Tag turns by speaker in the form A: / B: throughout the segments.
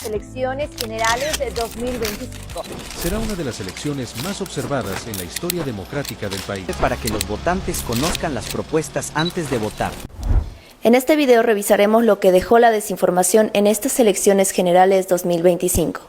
A: las elecciones generales de 2025.
B: Será una de las elecciones más observadas en la historia democrática del país.
C: Para que los votantes conozcan las propuestas antes de votar.
D: En este video revisaremos lo que dejó la desinformación en estas elecciones generales 2025.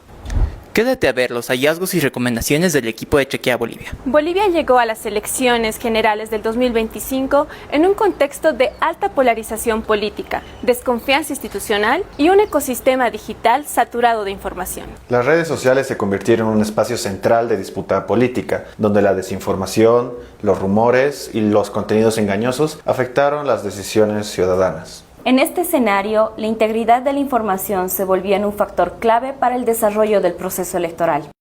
E: Quédate a ver los hallazgos y recomendaciones del equipo de Chequea Bolivia.
F: Bolivia llegó a las elecciones generales del 2025 en un contexto de alta polarización política, desconfianza institucional y un ecosistema digital saturado de información.
G: Las redes sociales se convirtieron en un espacio central de disputa política, donde la desinformación, los rumores y los contenidos engañosos afectaron las decisiones ciudadanas.
D: En este escenario, la integridad de la información se volvió en un factor clave para el desarrollo del proceso electoral.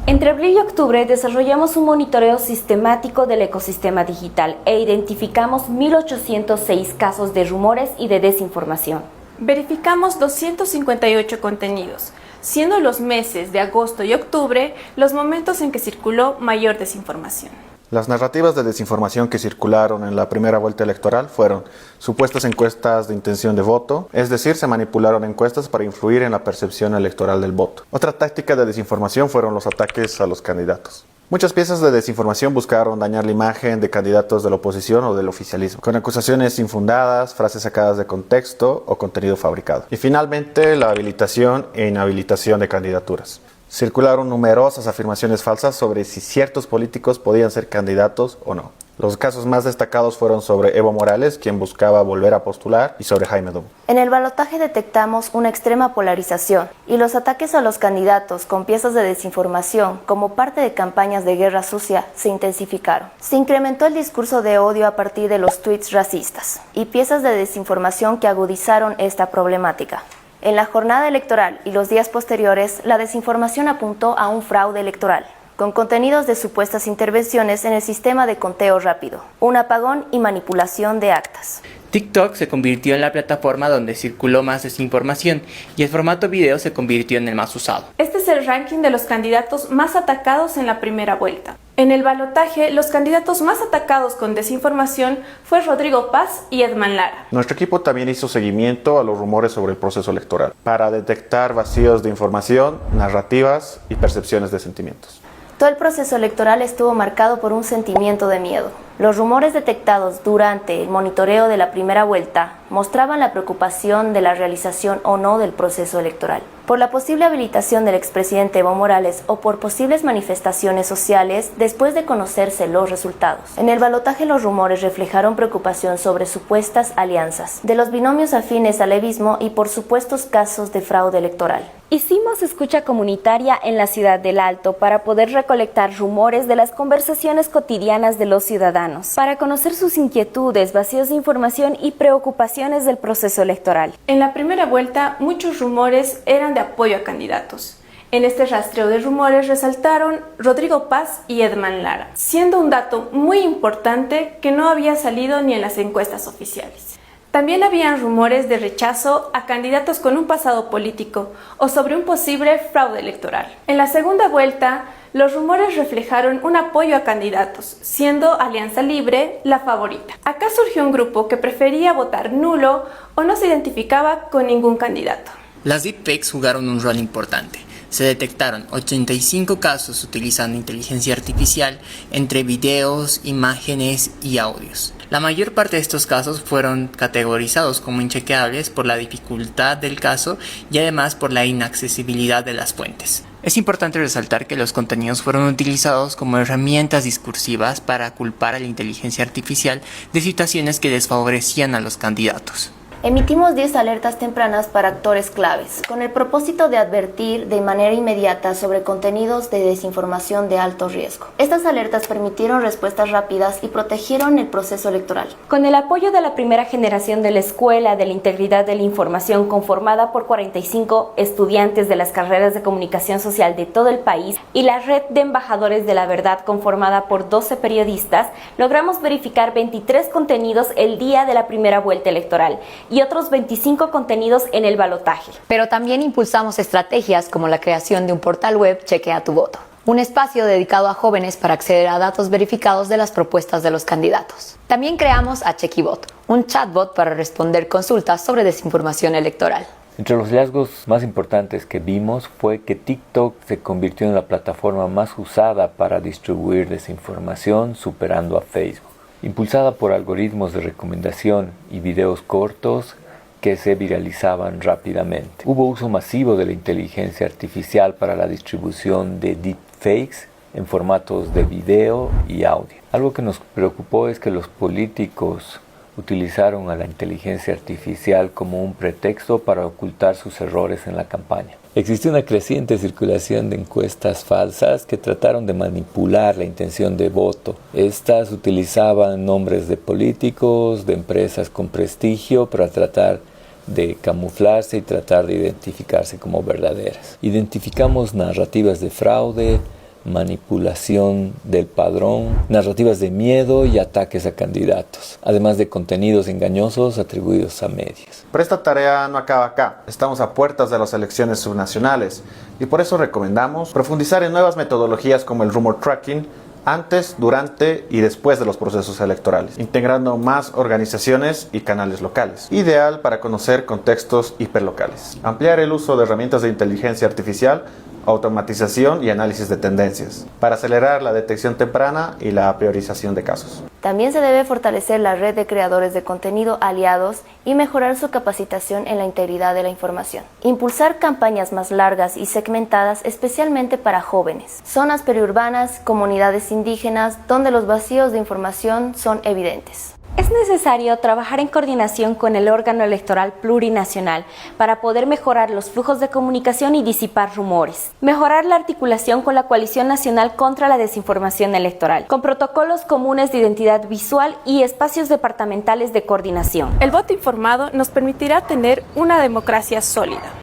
D: Entre abril y octubre desarrollamos un monitoreo sistemático del ecosistema digital e identificamos 1.806 casos de rumores y de desinformación.
F: Verificamos 258 contenidos, siendo los meses de agosto y octubre los momentos en que circuló mayor desinformación.
G: Las narrativas de desinformación que circularon en la primera vuelta electoral fueron supuestas encuestas de intención de voto, es decir, se manipularon encuestas para influir en la percepción electoral del voto. Otra táctica de desinformación fueron los ataques a los candidatos. Muchas piezas de desinformación buscaron dañar la imagen de candidatos de la oposición o del oficialismo, con acusaciones infundadas, frases sacadas de contexto o contenido fabricado. Y finalmente, la habilitación e inhabilitación de candidaturas. Circularon numerosas afirmaciones falsas sobre si ciertos políticos podían ser candidatos o no. Los casos más destacados fueron sobre Evo Morales, quien buscaba volver a postular, y sobre Jaime Domo.
D: En el balotaje detectamos una extrema polarización y los ataques a los candidatos con piezas de desinformación como parte de campañas de guerra sucia se intensificaron. Se incrementó el discurso de odio a partir de los tweets racistas y piezas de desinformación que agudizaron esta problemática. En la jornada electoral y los días posteriores, la desinformación apuntó a un fraude electoral, con contenidos de supuestas intervenciones en el sistema de conteo rápido, un apagón y manipulación de actas.
E: TikTok se convirtió en la plataforma donde circuló más desinformación y el formato video se convirtió en el más usado.
F: Este es el ranking de los candidatos más atacados en la primera vuelta. En el balotaje, los candidatos más atacados con desinformación fue Rodrigo Paz y Edman Lara.
G: Nuestro equipo también hizo seguimiento a los rumores sobre el proceso electoral para detectar vacíos de información, narrativas y percepciones de sentimientos.
D: Todo el proceso electoral estuvo marcado por un sentimiento de miedo. Los rumores detectados durante el monitoreo de la primera vuelta mostraban la preocupación de la realización o no del proceso electoral, por la posible habilitación del expresidente Evo Morales o por posibles manifestaciones sociales después de conocerse los resultados. En el balotaje los rumores reflejaron preocupación sobre supuestas alianzas, de los binomios afines al levismo y por supuestos casos de fraude electoral. Hicimos escucha comunitaria en la ciudad del Alto para poder recolectar rumores de las conversaciones cotidianas de los ciudadanos, para conocer sus inquietudes, vacíos de información y preocupaciones del proceso electoral.
F: En la primera vuelta, muchos rumores eran de apoyo a candidatos. En este rastreo de rumores resaltaron Rodrigo Paz y Edman Lara, siendo un dato muy importante que no había salido ni en las encuestas oficiales. También habían rumores de rechazo a candidatos con un pasado político o sobre un posible fraude electoral. En la segunda vuelta, los rumores reflejaron un apoyo a candidatos, siendo Alianza Libre la favorita. Acá surgió un grupo que prefería votar nulo o no se identificaba con ningún candidato.
E: Las deepfakes jugaron un rol importante. Se detectaron 85 casos utilizando inteligencia artificial entre videos, imágenes y audios. La mayor parte de estos casos fueron categorizados como inchequeables por la dificultad del caso y además por la inaccesibilidad de las fuentes. Es importante resaltar que los contenidos fueron utilizados como herramientas discursivas para culpar a la inteligencia artificial de situaciones que desfavorecían a los candidatos.
D: Emitimos 10 alertas tempranas para actores claves, con el propósito de advertir de manera inmediata sobre contenidos de desinformación de alto riesgo. Estas alertas permitieron respuestas rápidas y protegieron el proceso electoral. Con el apoyo de la primera generación de la Escuela de la Integridad de la Información, conformada por 45 estudiantes de las carreras de comunicación social de todo el país, y la Red de Embajadores de la Verdad, conformada por 12 periodistas, logramos verificar 23 contenidos el día de la primera vuelta electoral y otros 25 contenidos en el balotaje.
A: Pero también impulsamos estrategias como la creación de un portal web Chequea tu voto. un espacio dedicado a jóvenes para acceder a datos verificados de las propuestas de los candidatos. También creamos a Chequibot, un chatbot para responder consultas sobre desinformación electoral.
H: Entre los hallazgos más importantes que vimos fue que TikTok se convirtió en la plataforma más usada para distribuir desinformación, superando a Facebook. Impulsada por algoritmos de recomendación y videos cortos que se viralizaban rápidamente. Hubo uso masivo de la inteligencia artificial para la distribución de deepfakes en formatos de video y audio. Algo que nos preocupó es que los políticos utilizaron a la inteligencia artificial como un pretexto para ocultar sus errores en la campaña. Existe una creciente circulación de encuestas falsas que trataron de manipular la intención de voto. Estas utilizaban nombres de políticos, de empresas con prestigio para tratar de camuflarse y tratar de identificarse como verdaderas. Identificamos narrativas de fraude, manipulación del padrón, narrativas de miedo y ataques a candidatos, además de contenidos engañosos atribuidos a medios.
G: Pero esta tarea no acaba acá. Estamos a puertas de las elecciones subnacionales y por eso recomendamos profundizar en nuevas metodologías como el rumor tracking antes, durante y después de los procesos electorales, integrando más organizaciones y canales locales, ideal para conocer contextos hiperlocales. Ampliar el uso de herramientas de inteligencia artificial, automatización y análisis de tendencias, para acelerar la detección temprana y la priorización de casos.
D: También se debe fortalecer la red de creadores de contenido aliados y mejorar su capacitación en la integridad de la información. Impulsar campañas más largas y segmentadas, especialmente para jóvenes, zonas periurbanas, comunidades indígenas, donde los vacíos de información son evidentes.
I: Es necesario trabajar en coordinación con el órgano electoral plurinacional para poder mejorar los flujos de comunicación y disipar rumores. Mejorar la articulación con la Coalición Nacional contra la Desinformación Electoral, con protocolos comunes de identidad visual y espacios departamentales de coordinación.
F: El voto informado nos permitirá tener una democracia sólida.